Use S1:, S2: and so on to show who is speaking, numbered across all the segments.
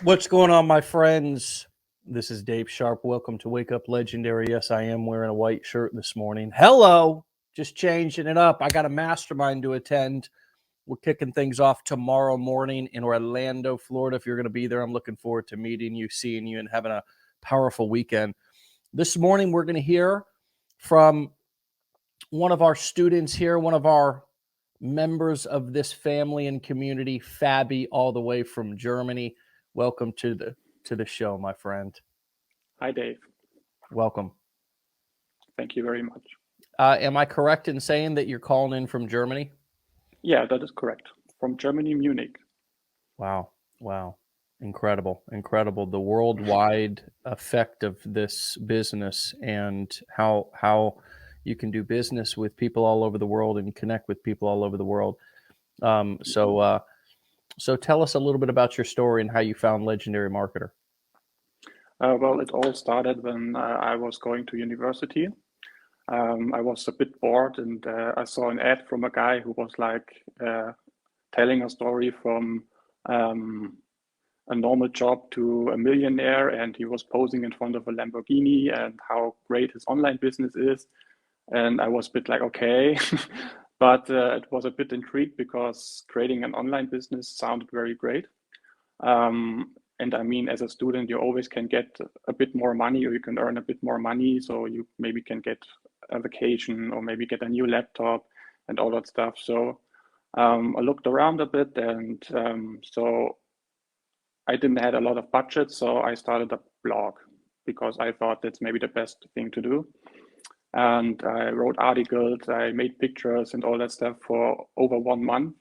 S1: What's going on, my friends? This is Dave Sharpe. Welcome to Wake Up Legendary. Yes, I am wearing a white shirt this morning. Hello. Just changing it up. I got a mastermind to attend. We're kicking things off tomorrow morning in Orlando, Florida. If you're going to be there, I'm looking forward to meeting you, seeing you, and having a powerful weekend. This morning, we're going to hear from one of our students here, one of our members of this family and community, Fabi, all the way from Germany. Welcome to the show, my friend.
S2: Hi, Dave.
S1: Welcome.
S2: Thank you very much.
S1: Am I correct in saying that you're calling in from Germany?
S2: Yeah, that is correct. From Germany, Munich.
S1: Wow. Incredible. The worldwide effect of this business and how you can do business with people all over the world and connect with people all over the world. So tell us a little bit about your story and how you found Legendary Marketer.
S2: Well, it all started when I was going to university. I was a bit bored, and I saw an ad from a guy who was telling a story from a normal job to a millionaire, and he was posing in front of a Lamborghini and how great his online business is. And I was a bit like, okay, but it was a bit intrigued because creating an online business sounded very great. And I mean, as a student, you always can get a bit more money, or you can earn a bit more money. So you maybe can get a vacation or maybe get a new laptop and all that stuff. So I looked around a bit, and so I didn't have a lot of budget. So I started a blog because I thought that's maybe the best thing to do. And I wrote articles, I made pictures and all that stuff for over 1 month.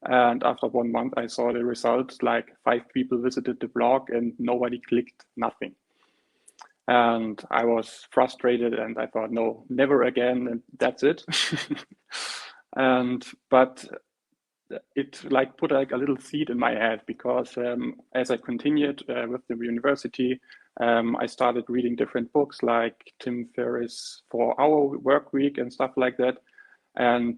S2: And after 1 month, I saw the results, like 5 people visited the blog and nobody clicked, nothing. And I was frustrated and I thought, no, never again, and that's it. But it put a little seed in my head because as I continued with the university, I started reading different books like Tim Ferriss' 4-Hour Work Week and stuff like that. And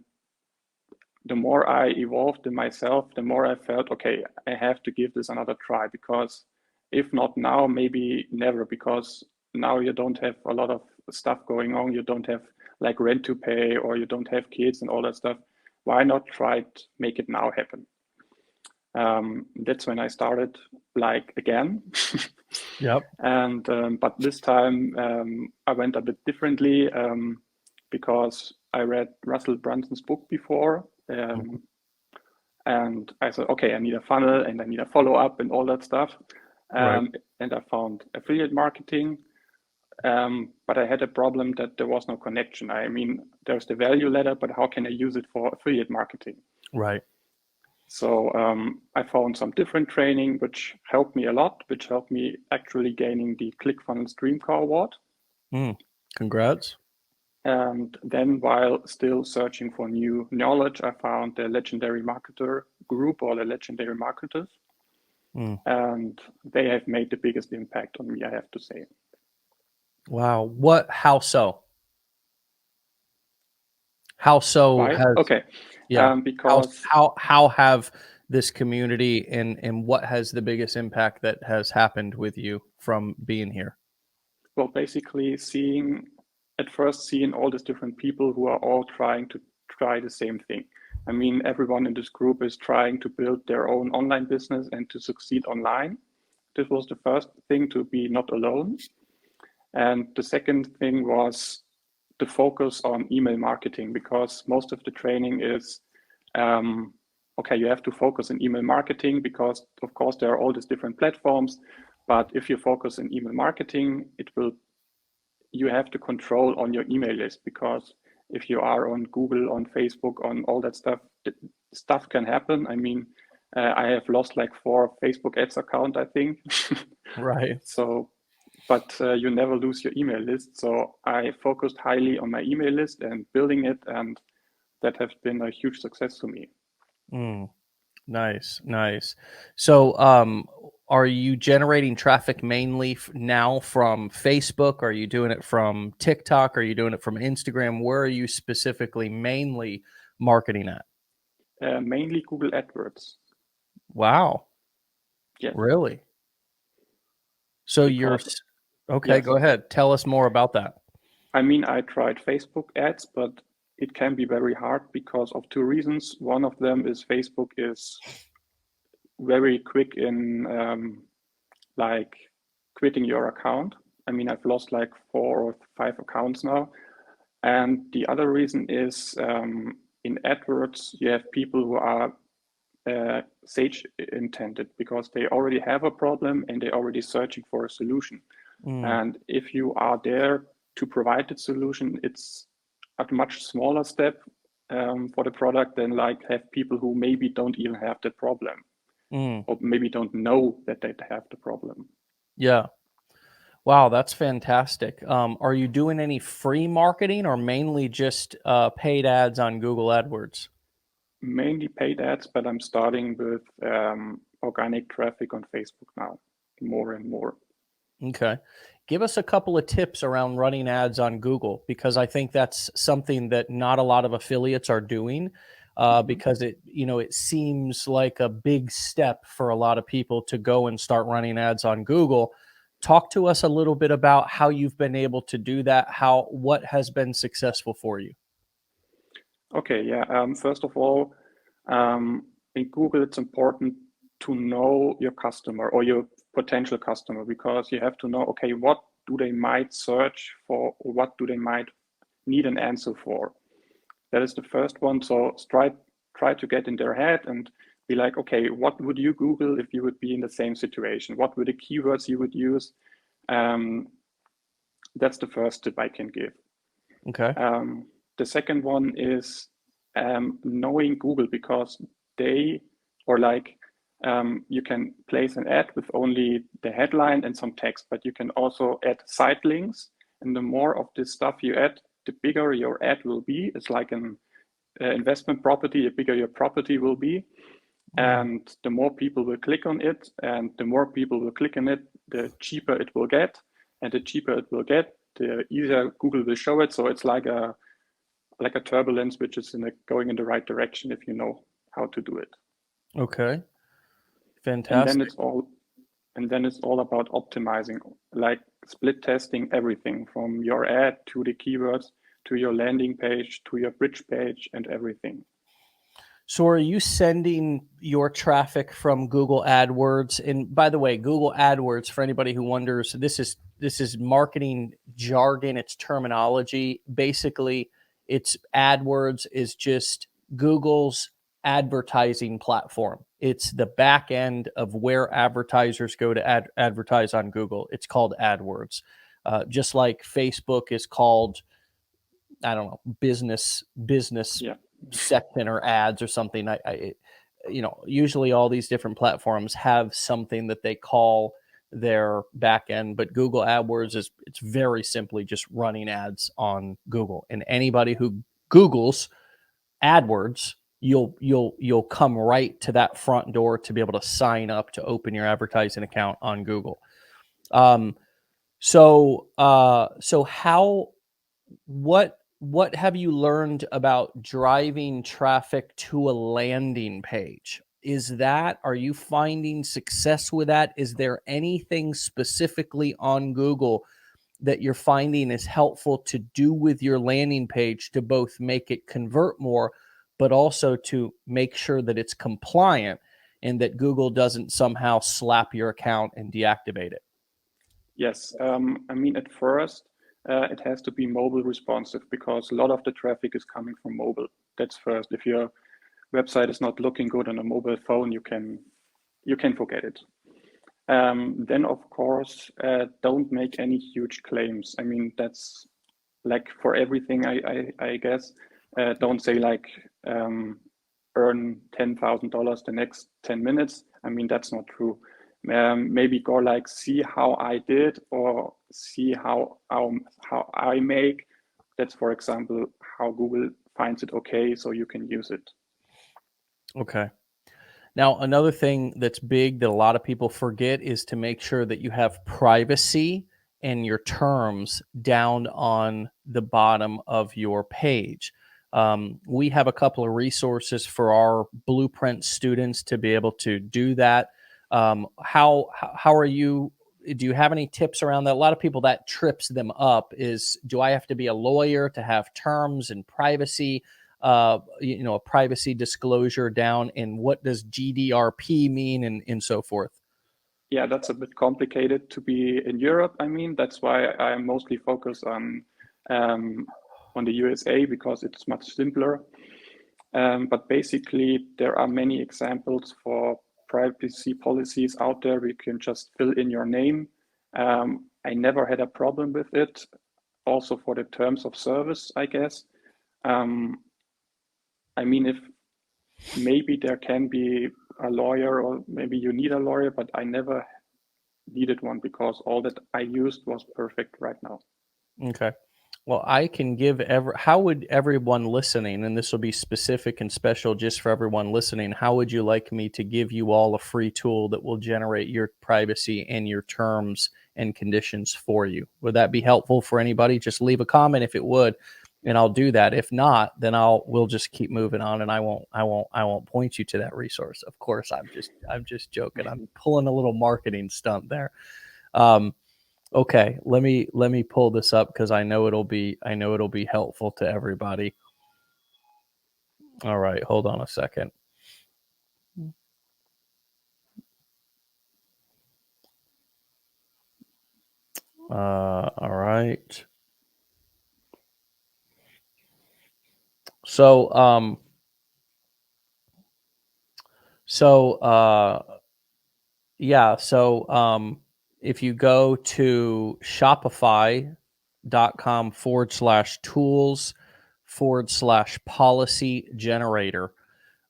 S2: the more I evolved in myself, the more I felt, okay, I have to give this another try, because if not now, maybe never, because now you don't have a lot of stuff going on. You don't have like rent to pay, or you don't have kids and all that stuff. Why not try to make it now happen? That's when I started again.
S1: Yep.
S2: And but this time I went a bit differently because I read Russell Brunson's book before. And I said, okay, I need a funnel and I need a follow-up and all that stuff.
S1: Right.
S2: And I found affiliate marketing. But I had a problem that there was no connection. I mean, there's the value ladder, but how can I use it for affiliate marketing?
S1: Right.
S2: So I found some different training, which helped me a lot, which helped me actually gaining the ClickFunnels Dreamcore Award.
S1: Congrats.
S2: And then while still searching for new knowledge, I found the Legendary Marketer group, or the Legendary Marketers. And they have made the biggest impact on me, I have to say.
S1: Wow. How so? How so?
S2: Why? Okay.
S1: Yeah.
S2: Because
S1: how have this community and what has the biggest impact that has happened with you from being here?
S2: Well, basically seeing all these different people who are all trying to try the same thing. I mean, everyone in this group is trying to build their own online business and to succeed online. This was the first thing, to be not alone. And the second thing was the focus on email marketing, because most of the training is, okay, you have to focus on email marketing because, of course, there are all these different platforms. But if you focus on email marketing, you have to control on your email list, because if you are on Google, on Facebook, on all that stuff can happen. I mean, I have lost like 4 Facebook ads account, I think.
S1: Right.
S2: So, but you never lose your email list. So I focused highly on my email list and building it, and that has been a huge success for me.
S1: Nice. So, are you generating traffic mainly now from Facebook? Are you doing it from TikTok? Are you doing it from Instagram? Where are you specifically mainly marketing at?
S2: Mainly Google AdWords.
S1: Wow.
S2: Yes.
S1: Really? So
S2: because
S1: okay,
S2: yes,
S1: go ahead. Tell us more about that.
S2: I mean, I tried Facebook ads, but it can be very hard because of two reasons. One of them is Facebook is very quick in like quitting your account. I mean, I've lost like 4 or 5 accounts now. And the other reason is in AdWords, you have people who are sage intended because they already have a problem and they're already searching for a solution. And if you are there to provide the solution, it's a much smaller step for the product than like have people who maybe don't even have the problem or maybe don't know that they have the problem.
S1: Yeah. Wow, that's fantastic. Are you doing any free marketing or mainly just paid ads on Google AdWords?
S2: Mainly paid ads, but I'm starting with organic traffic on Facebook now, more and more.
S1: Okay. Give us a couple of tips around running ads on Google, because I think that's something that not a lot of affiliates are doing, because it seems like a big step for a lot of people to go and start running ads on Google. Talk to us a little bit about how you've been able to do that, what has been successful for you.
S2: Okay, yeah. First of all, in Google, it's important to know your customer or your potential customer because you have to know, okay, what do they might search for or what do they might need an answer for? That is the first one. So try to get in their head and be like, okay, what would you Google if you would be in the same situation? What were the keywords you would use? That's the first tip I can give.
S1: Okay.
S2: The second one is knowing Google because they, or like, you can place an ad with only the headline and some text, but you can also add side links. And the more of this stuff you add, the bigger your ad will be. It's like an investment property, the bigger your property will be. And the more people will click on it, and the more people will click on it, the cheaper it will get. And the cheaper it will get, the easier Google will show it. So it's like a turbulence, which is going in the right direction if you know how to do it.
S1: Okay.
S2: And
S1: Fantastic.
S2: then it's all about optimizing, like split testing everything from your ad to the keywords to your landing page to your bridge page and everything.
S1: So are you sending your traffic from Google AdWords? And by the way, Google AdWords, for anybody who wonders, this is marketing jargon, it's terminology. Basically, it's AdWords is just Google's advertising platform. It's the back end of where advertisers go to advertise on Google. It's called AdWords. Just like Facebook is called, I don't know, business
S2: Yeah.
S1: section or ads or something. Usually all these different platforms have something that they call their back end, but Google AdWords it's very simply just running ads on Google. And anybody who Googles AdWords, you'll come right to that front door to be able to sign up to open your advertising account on Google. So how what have you learned about driving traffic to a landing page? Are you finding success with that? Is there anything specifically on Google that you're finding is helpful to do with your landing page to both make it convert more, but also to make sure that it's compliant and that Google doesn't somehow slap your account and deactivate it?
S2: Yes. I mean, at first, it has to be mobile responsive because a lot of the traffic is coming from mobile. That's first. If your website is not looking good on a mobile phone, you can forget it. Then, of course, don't make any huge claims. I mean, that's like for everything, I guess. Don't say like earn $10,000 the next 10 minutes. I mean, that's not true. Maybe go like see how I did or see how I make. That's, for example, how Google finds it okay, so you can use it.
S1: Okay. Now, another thing that's big that a lot of people forget is to make sure that you have privacy and your terms down on the bottom of your page. We have a couple of resources for our blueprint students to be able to do that. How are you do you have any tips around that? A lot of people, that trips them up is, do I have to be a lawyer to have terms and privacy, a privacy disclosure down? And what does GDRP mean, and so forth?
S2: Yeah, that's a bit complicated to be in Europe. I mean, that's why I mostly focus on the USA, because it's much simpler. But basically, there are many examples for privacy policies out there. We can just fill in your name. I never had a problem with it. Also for the terms of service, I guess. I mean, if maybe there can be a lawyer, or maybe you need a lawyer, but I never needed one because all that I used was perfect right now.
S1: Okay. Well, I can give how would everyone listening, and this will be specific and special just for everyone listening, how would you like me to give you all a free tool that will generate your privacy and your terms and conditions for you? Would that be helpful for anybody? Just leave a comment if it would, and I'll do that. If not, then we'll just keep moving on, and I won't point you to that resource. Of course, I'm just joking. I'm pulling a little marketing stunt there. Okay, let me pull this up because I know it'll be helpful to everybody. All right, hold on a second. All right. So if you go to shopify.com/tools/policy generator,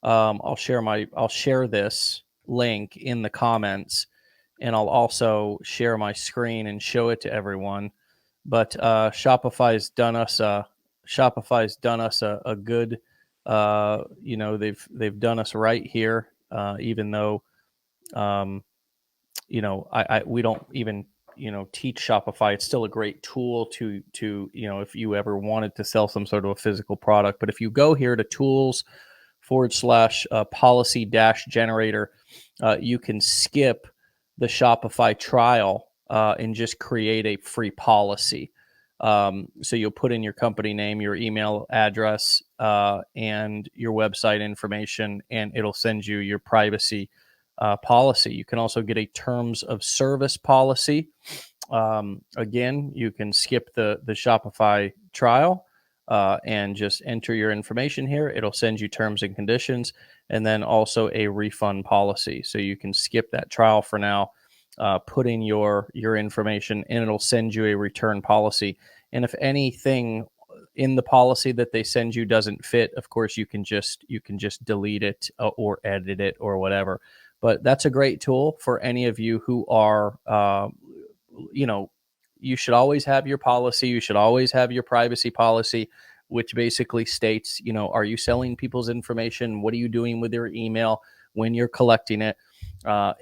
S1: I'll share this link in the comments, and I'll also share my screen and show it to everyone. But Shopify's done us a good, they've done us right here, even though we don't even teach Shopify. It's still a great tool to if you ever wanted to sell some sort of a physical product. But if you go here to tools/policy generator, you can skip the Shopify trial and just create a free policy. So you'll put in your company name, your email address, and your website information, and it'll send you your privacy policy. You can also get a terms of service policy. Again, you can skip the Shopify trial and just enter your information here. It'll send you terms and conditions, and then also a refund policy. So you can skip that trial for now, put in your information, and it'll send you a return policy. And if anything in the policy that they send you doesn't fit, of course, you can just delete it or edit it or whatever. But that's a great tool for any of you who are, you should always have your policy. You should always have your privacy policy, which basically states, are you selling people's information? What are you doing with your email when you're collecting it,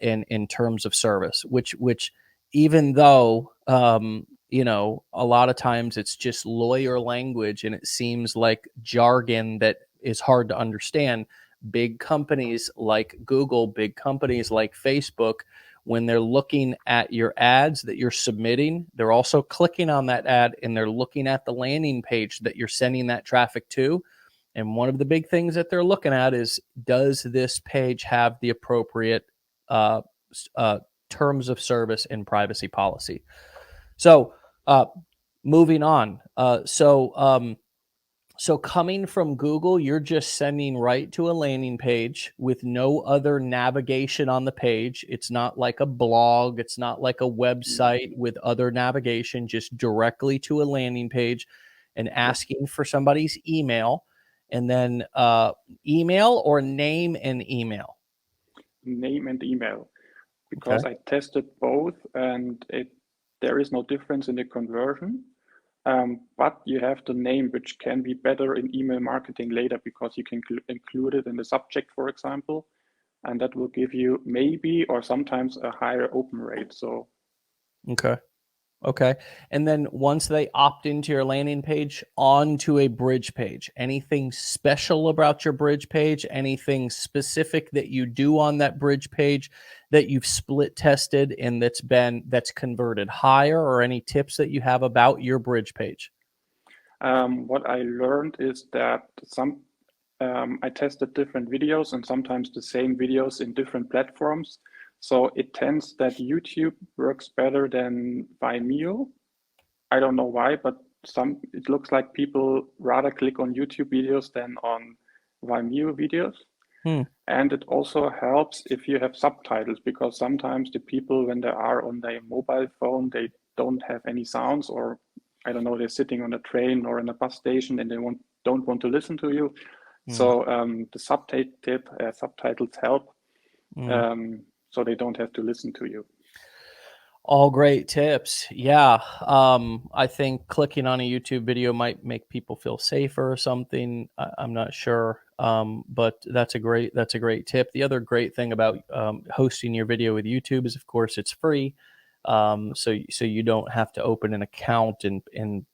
S1: in terms of service, which even though, a lot of times it's just lawyer language and it seems like jargon that is hard to understand. Big companies like Google, big companies like Facebook, when they're looking at your ads that you're submitting, they're also clicking on that ad and they're looking at the landing page that you're sending that traffic to. And one of the big things that they're looking at is, does this page have the appropriate terms of service and privacy policy? So moving on. So coming from Google, you're just sending right to a landing page with no other navigation on the page. It's not like a blog. It's not like a website with other navigation, just directly to a landing page and asking for somebody's email, and then email or name and email.
S2: Name and email, because I tested both and there is no difference in the conversion. But you have the name, which can be better in email marketing later because you can include it in the subject, for example, and that will give you maybe or sometimes a higher open rate. So,
S1: okay. Okay. And then once they opt into your landing page, onto a bridge page, anything special about your bridge page, anything specific that you do on that bridge page that you've split tested and that's converted higher, or any tips that you have about your bridge page?
S2: What I learned is that I tested different videos and sometimes the same videos in different platforms. So it tends that YouTube works better than Vimeo. I don't know why, but it looks like people rather click on YouTube videos than on Vimeo videos. And it also helps if you have subtitles, because sometimes the people, when they are on their mobile phone, they don't have any sounds, or I don't know, they're sitting on a train or in a bus station and they don't want to listen to you. So the subtitles help, so they don't have to listen to you.
S1: All great tips. Yeah. I think clicking on a YouTube video might make people feel safer or something. I'm not sure. But that's a great tip. The other great thing about hosting your video with YouTube is, of course, it's free. So you don't have to open an account and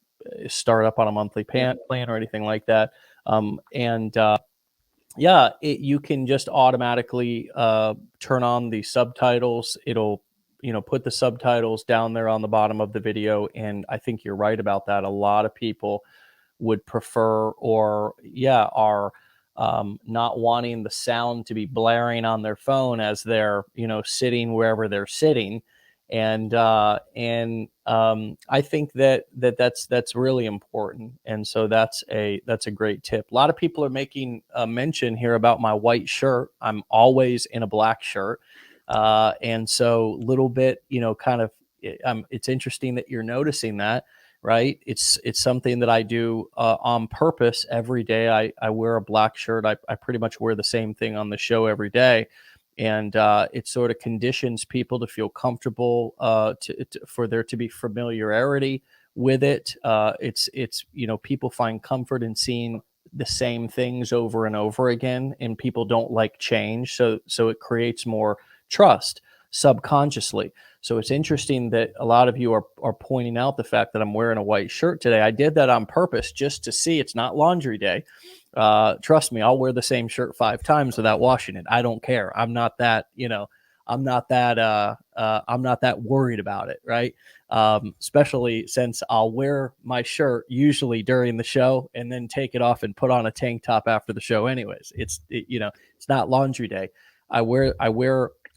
S1: start up on a monthly plan or anything like that. Yeah, you can just automatically turn on the subtitles. It'll, put the subtitles down there on the bottom of the video. And I think you're right about that. A lot of people would prefer, or are not wanting the sound to be blaring on their phone as they're, sitting wherever they're sitting. And I think that's really important. And so that's a great tip. A lot of people are making a mention here about my white shirt. I'm always in a black shirt. And so little bit, kind of, it's interesting that you're noticing that, right? It's something that I do on purpose every day. I wear a black shirt. I pretty much wear the same thing on the show every day. And it sort of conditions people to feel comfortable, for there to be familiarity with it. It's people find comfort in seeing the same things over and over again, and people don't like change. So it creates more trust subconsciously. So it's interesting that a lot of you are pointing out the fact that I'm wearing a white shirt today. I did that on purpose just to see it's not laundry day. Trust me, I'll wear the same shirt 5 times without washing it. I don't care. I'm not that, I'm not that worried about it. Right. Especially since I'll wear my shirt usually during the show and then take it off and put on a tank top after the show. Anyways, it's not laundry day. I wear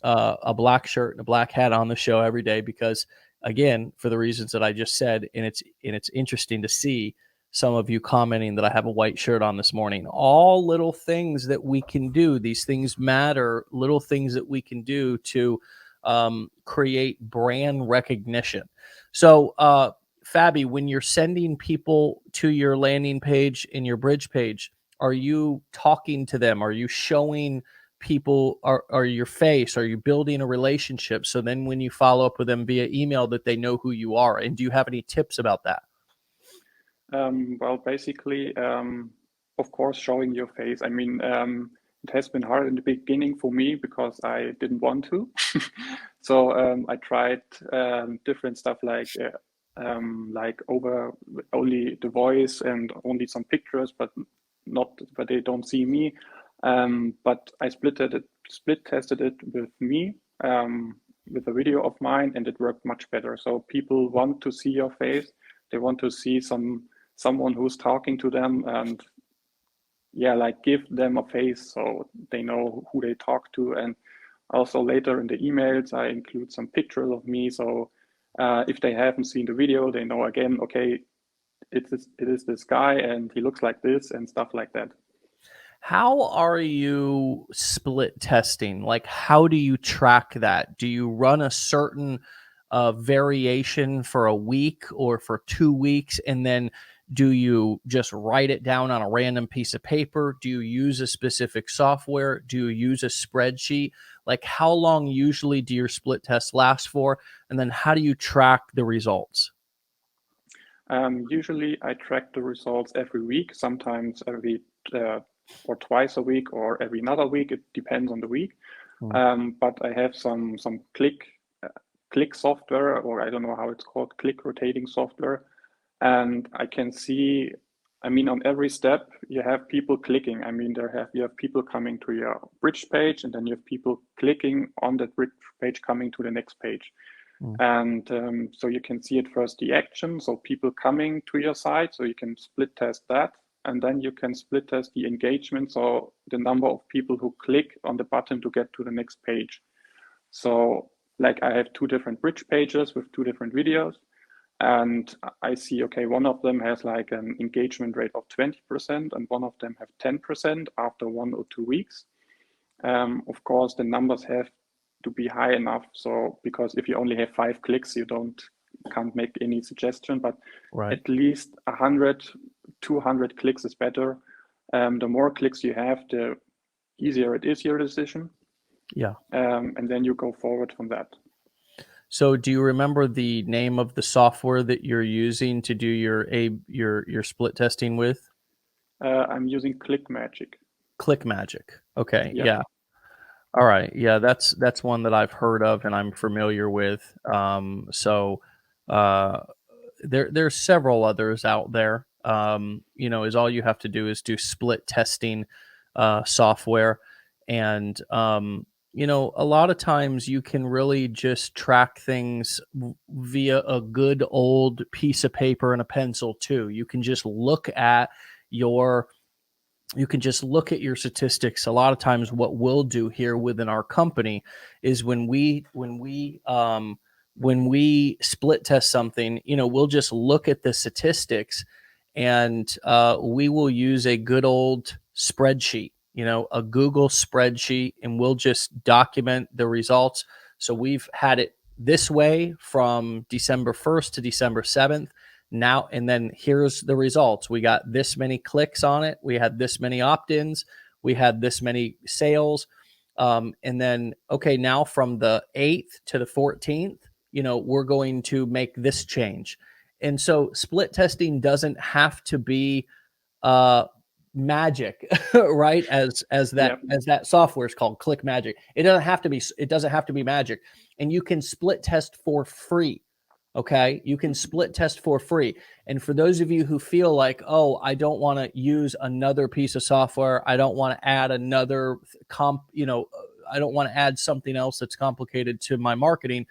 S1: a black shirt and a black hat on the show every day because, again, for the reasons that I just said. And it's interesting to see some of you commenting that I have a white shirt on this morning. All little things that we can do. These things matter. Little things that we can do to create brand recognition. So, Fabi, when you're sending people to your landing page and your bridge page, are you talking to them? Are you showing people are your face? Are you building a relationship so then when you follow up with them via email that they know who you are? And do you have any tips about that?
S2: Well, basically, of course, showing your face. I mean, it has been hard in the beginning for me because I didn't want to. So I tried different stuff like over only the voice and only some pictures, but they don't see me. But I split tested it with me, with a video of mine, and it worked much better. So people want to see your face. They want to see someone who's talking to them, and give them a face so they know who they talk to. And also later in the emails, I include some pictures of me. So if they haven't seen the video, they know again, okay, it is this guy and he looks like this and stuff like that.
S1: How are you split testing? Like, how do you track that? Do you run a certain variation for a week or for 2 weeks? And then do you just write it down on a random piece of paper? Do you use a specific software? Do you use a spreadsheet? Like, how long usually do your split tests last for? And then how do you track the results?
S2: Usually I track the results every week, sometimes every or twice a week or every another week. It depends on the week. But I have some click click software, or I don't know how it's called, click rotating software. And I can see, I mean, on every step, you have people clicking. I mean, you have people coming to your bridge page, and then you have people clicking on that bridge page coming to the next page. And so you can see at first the action, so people coming to your site, so you can split test that. And then you can split test the engagement, so the number of people who click on the button to get to the next page. So like I have two different bridge pages with two different videos, and I see, okay, one of them has like an engagement rate of 20%, and one of them have 10% after 1 or 2 weeks. Of course, the numbers have to be high enough. So because if you only have 5 clicks, you can't make any suggestion, but at least 100, 200 clicks is better. The more clicks you have, the easier it is your decision.
S1: Yeah.
S2: And then you go forward from that.
S1: So do you remember the name of the software that you're using to do your split testing with?
S2: I'm using ClickMagick.
S1: ClickMagick. Okay. Yeah. All right. Yeah, that's one that I've heard of and I'm familiar with. There's several others out there. Is all you have to do is do split testing software, and a lot of times you can really just track things via a good old piece of paper and a pencil too. You can just look at your statistics. A lot of times what we'll do here within our company is when we split test something, we'll just look at the statistics, and we will use a good old spreadsheet, a Google spreadsheet, and we'll just document the results. So we've had it this way from December 1st to December 7th. Now, and then here's the results. We got this many clicks on it. We had this many opt-ins. We had this many sales. And then, okay, now from the 8th to the 14th, we're going to make this change. And so split testing doesn't have to be magic, right? As that software is called, ClickMagick. It doesn't have to be magic. And you can split test for free. Okay, you can split test for free. And for those of you who feel like, oh, I don't want to use another piece of software, I don't want to add another I don't want to add something else that's complicated to my marketing,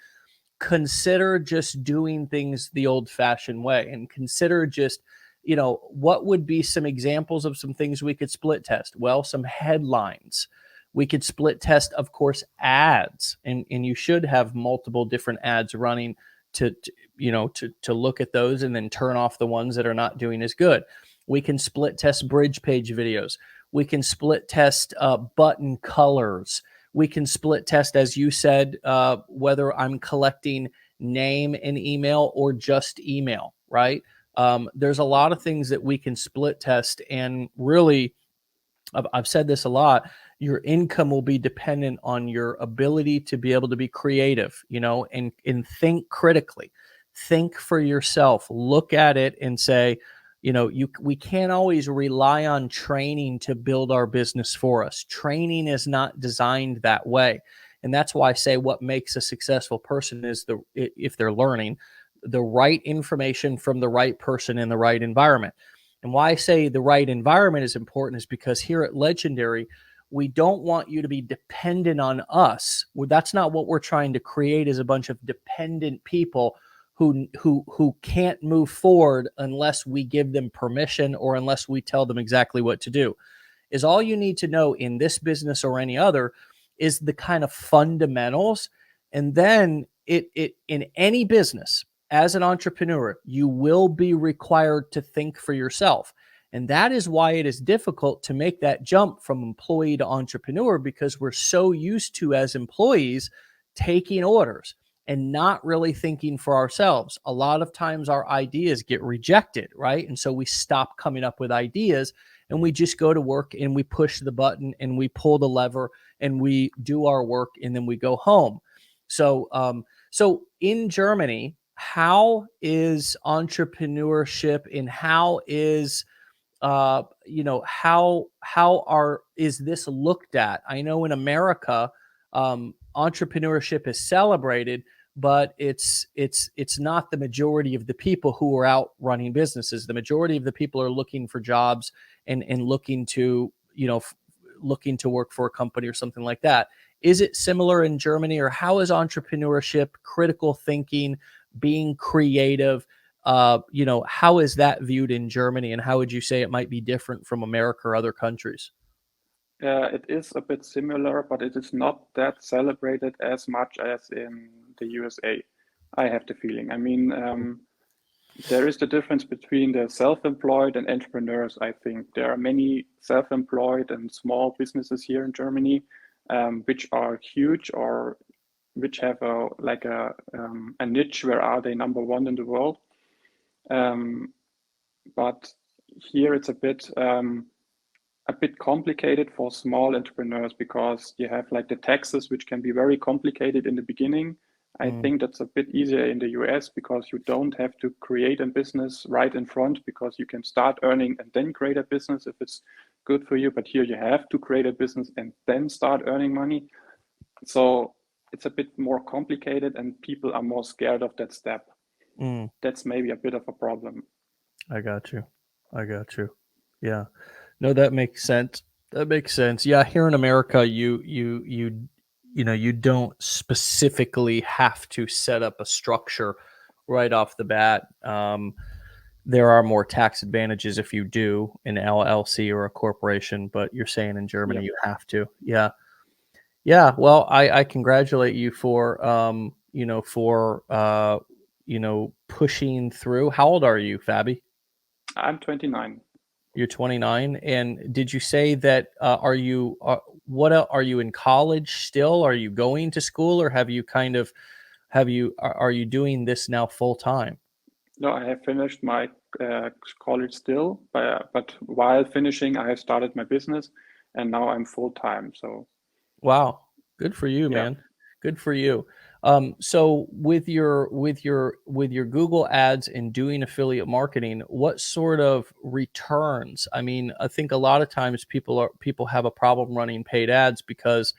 S1: consider just doing things the old-fashioned way, and consider just, what would be some examples of some things we could split test? Well, some headlines. We could split test, of course, ads, and you should have multiple different ads running to look at those and then turn off the ones that are not doing as good. We can split test bridge page videos. We can split test button colors. We can split test, as you said, whether I'm collecting name and email or just email, right? There's a lot of things that we can split test, and really, I've said this a lot, your income will be dependent on your ability to be able to be creative, and think critically, think for yourself, look at it and say, we can't always rely on training to build our business for us. Training is not designed that way. And that's why I say what makes a successful person is if they're learning the right information from the right person in the right environment. And why I say the right environment is important is because here at Legendary, we don't want you to be dependent on us. That's not what we're trying to create, is a bunch of dependent people who can't move forward unless we give them permission or unless we tell them exactly what to do. Is all you need to know in this business or any other is the kind of fundamentals. And then in any business, as an entrepreneur, you will be required to think for yourself. And that is why it is difficult to make that jump from employee to entrepreneur, because we're so used to, as employees, taking orders and not really thinking for ourselves. A lot of times our ideas get rejected, right? And so we stop coming up with ideas and we just go to work and we push the button and we pull the lever and we do our work and then we go home. So in Germany, how is entrepreneurship and how is is this looked at? I know in America, entrepreneurship is celebrated, but it's not the majority of the people who are out running businesses. The majority of the people are looking for jobs and looking to, looking to work for a company or something like that. Is it similar in Germany, or how is entrepreneurship, critical thinking, being creative, how is that viewed in Germany, and how would you say it might be different from America or other countries?
S2: It is a bit similar, but it is not that celebrated as much as in the USA. I have the feeling. I mean, there is the difference between the self-employed and entrepreneurs. I think there are many self-employed and small businesses here in Germany, which are huge or which have a niche where are they number one in the world. But here it's a bit complicated for small entrepreneurs because you have like the taxes, which can be very complicated in the beginning. I think that's a bit easier in the US because you don't have to create a business right in front, because you can start earning and then create a business if it's good for you. But here you have to create a business and then start earning money. So it's a bit more complicated and people are more scared of that step. That's maybe a bit of a problem.
S1: I got you. Yeah. No, that makes sense. Yeah, here in America, you don't specifically have to set up a structure right off the bat. There are more tax advantages if you do an LLC or a corporation, but you're saying in Germany
S2: Yep.
S1: you have to. Yeah. Yeah. Well, I congratulate you for pushing through. How old are you, Fabi?
S2: I'm 29.
S1: You're 29, and did you say that are you in college still? Are you going to school, or are you doing this now full time?
S2: No, I have finished my college still, but while finishing, I have started my business, and now I'm full time. So
S1: Wow, good for you,
S2: yeah,
S1: man. Good for you. So with your Google ads and doing affiliate marketing, what sort of returns? I mean, I think a lot of times people have a problem running paid ads because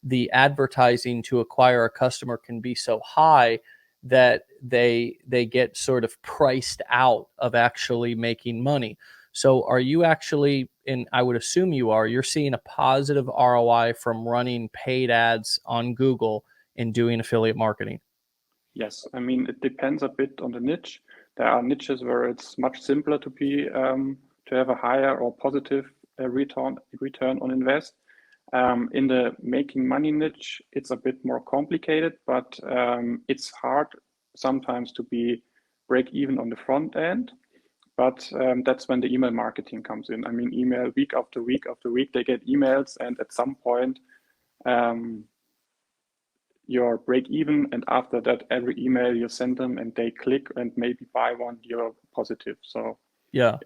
S1: the advertising to acquire a customer can be so high that they get sort of priced out of actually making money. So are you actually, and I would assume you're seeing a positive ROI from running paid ads on Google and doing affiliate marketing?
S2: yes. I mean, it depends a bit on the niche. There are niches where it's much simpler to have a higher or positive return on invest. In the making money niche, it's a bit more complicated, but it's hard sometimes to break even on the front end. But that's when the email marketing comes in. I mean, email week after week after week, they get emails, and at some point, you're break even. And after that, every email you send them and they click and maybe buy one, you're positive. So
S1: Yeah.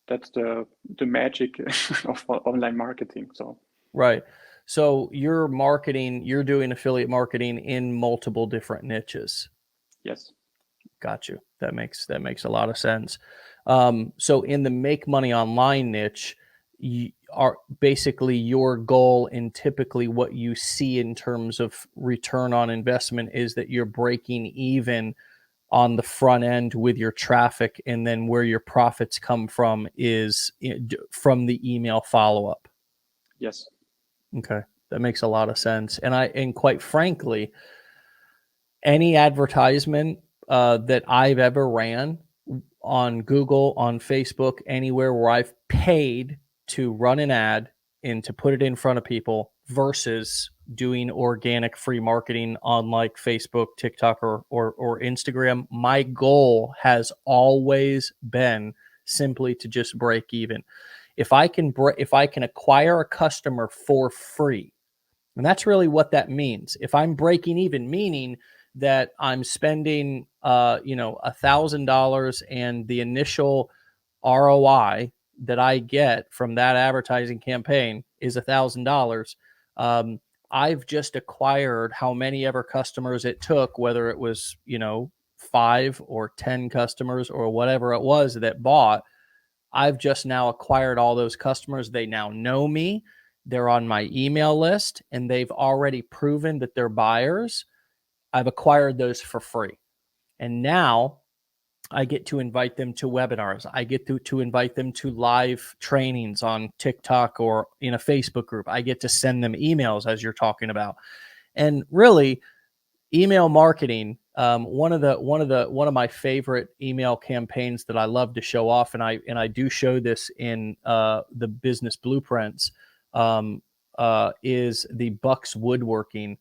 S2: that's the magic of online marketing. So
S1: Right. So you're doing affiliate marketing in multiple different niches.
S2: yes.
S1: Got you. That makes a lot of sense. So in the make money online niche, you are basically your goal, and typically what you see in terms of return on investment is that you're breaking even on the front end with your traffic, and then where your profits come from is from the email follow-up.
S2: Yes.
S1: Okay. That makes a lot of sense. And quite frankly, any advertisement that I've ever ran on Google, on Facebook, anywhere where I've paid to run an ad and to put it in front of people versus doing organic free marketing on like Facebook, TikTok, or Instagram, my goal has always been simply to just break even. If I can acquire a customer for free, and that's really what that means. If I'm breaking even, meaning that I'm spending, $1,000, and the initial ROI that I get from that advertising campaign is $1,000. I've just acquired how many ever customers it took, whether it was 5 or 10 customers or whatever it was that bought. I've just now acquired all those customers. They now know me. They're on my email list, and they've already proven that they're buyers. I've acquired those for free. And now I get to invite them to webinars. I get to invite them to live trainings on TikTok or in a Facebook group. I get to send them emails, as you're talking about. And really, email marketing, one of my favorite email campaigns that I love to show off, and I do show this in the business blueprints, is the Bucks Woodworking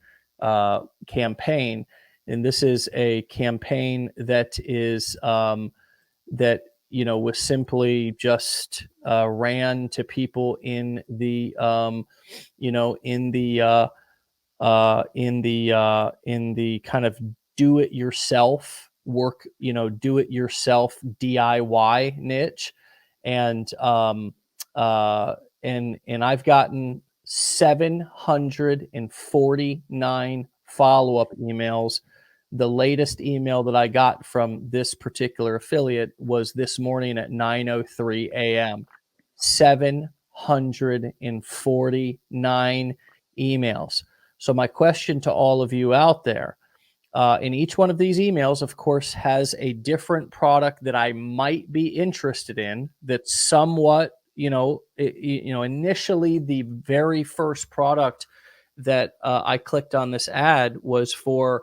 S1: campaign. And this is a campaign that is that was simply just ran to people in the in the kind of do it yourself work, do it yourself DIY niche. And I've gotten 749 follow-up emails. The latest email that I got from this particular affiliate was this morning at 9:03 a.m. 749 emails. So my question to all of you out there, in each one of these emails, of course, has a different product that I might be interested in. That's somewhat, initially the very first product that I clicked on this ad was for,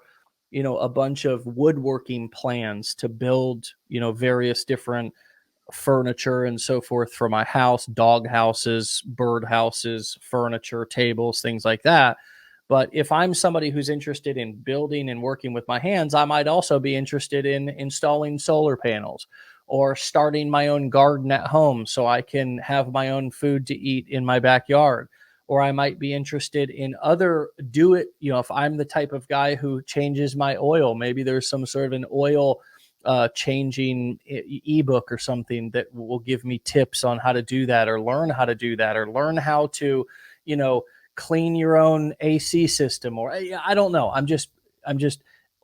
S1: a bunch of woodworking plans to build, various different furniture and so forth for my house, dog houses, bird houses, furniture, tables, things like that. But if I'm somebody who's interested in building and working with my hands, I might also be interested in installing solar panels or starting my own garden at home so I can have my own food to eat in my backyard. Or I might be interested in other if I'm the type of guy who changes my oil, maybe there's some sort of an oil changing ebook or something that will give me tips on how to do that, or learn how to do that, or learn how to, clean your own AC system, or I don't know. I'm just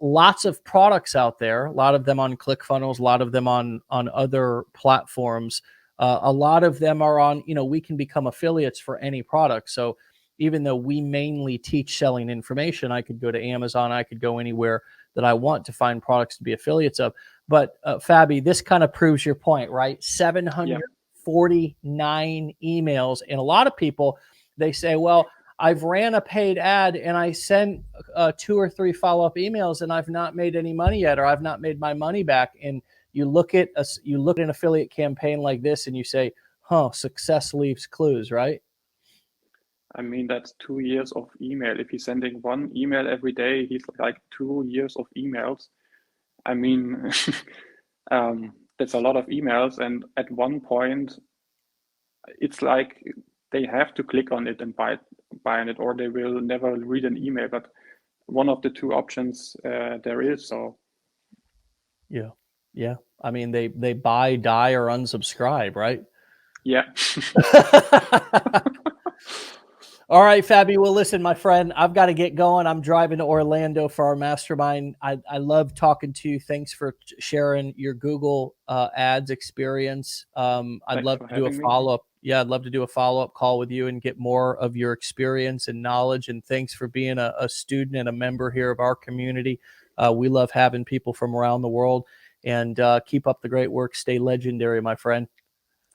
S1: lots of products out there, a lot of them on ClickFunnels, a lot of them on other platforms. A lot of them are on, we can become affiliates for any product. So even though we mainly teach selling information, I could go to Amazon, I could go anywhere that I want to find products to be affiliates of. But Fabi, this kind of proves your point, right? 749 emails. And a lot of people, they say, well, I've ran a paid ad and I sent 2 or 3 follow-up emails and I've not made any money yet, or I've not made my money back. And you look at an affiliate campaign like this and you say, success leaves clues, right?
S2: I mean, that's 2 years of email. If he's sending one email every day, he's like 2 years of emails. I mean, that's a lot of emails. And at one point, it's like they have to click on it and buy it, or they will never read an email. But one of the 2 options there is. So
S1: yeah. I mean, they buy, die, or unsubscribe, right?
S2: Yeah.
S1: All right, Fabi. Well, listen, my friend, I've got to get going. I'm driving to Orlando for our mastermind. I love talking to you. Thanks for sharing your Google ads experience. I'd love to do a follow-up. Yeah, I'd love to do a follow-up call with you and get more of your experience and knowledge. And thanks for being a student and a member here of our community. We love having people from around the world. And keep up the great work. Stay legendary, my friend.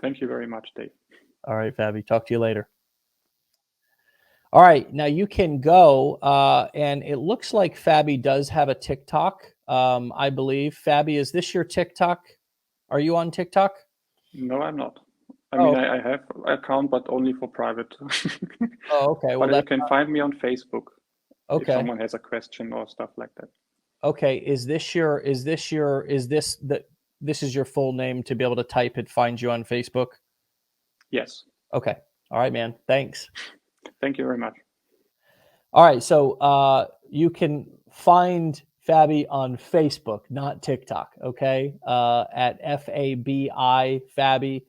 S2: Thank you very much, Dave.
S1: All right, Fabi. Talk to you later. All right, now you can go, and it looks like Fabi does have a TikTok, I believe. Fabi, is this your TikTok? Are you on TikTok?
S2: No, I'm not. I mean, I have an account, but only for private.
S1: Oh, okay. Well,
S2: but you can find me on Facebook.
S1: Okay.
S2: If someone has a question or stuff like that.
S1: Okay. This is your full name to be able to type and find you on Facebook?
S2: Yes.
S1: Okay. All right, man. Thanks.
S2: Thank you very much.
S1: All right. So you can find Fabi on Facebook, not TikTok. Okay. At Fabi, Fabi.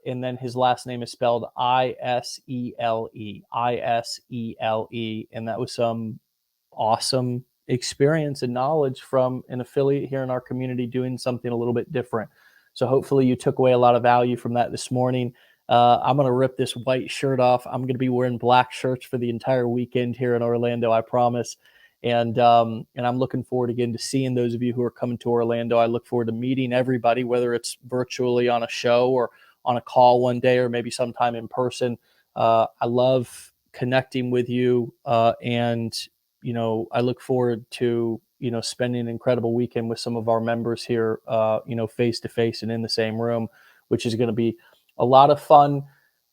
S1: And then his last name is spelled Isele. Isele. And that was some awesome experience and knowledge from an affiliate here in our community doing something a little bit different. So hopefully you took away a lot of value from that this morning. I'm going to rip this white shirt off. I'm going to be wearing black shirts for the entire weekend here in Orlando, I promise. And I'm looking forward again to seeing those of you who are coming to Orlando. I look forward to meeting everybody, whether it's virtually on a show or on a call one day, or maybe sometime in person. I love connecting with you, and I look forward to spending an incredible weekend with some of our members here, face to face and in the same room, which is going to be a lot of fun,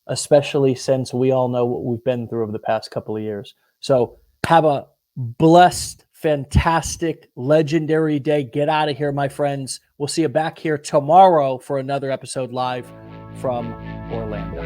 S1: especially since we all know what we've been through over the past couple of years. So have a blessed, fantastic, legendary day. Get out of here, my friends. We'll see you back here tomorrow for another episode live from Orlando.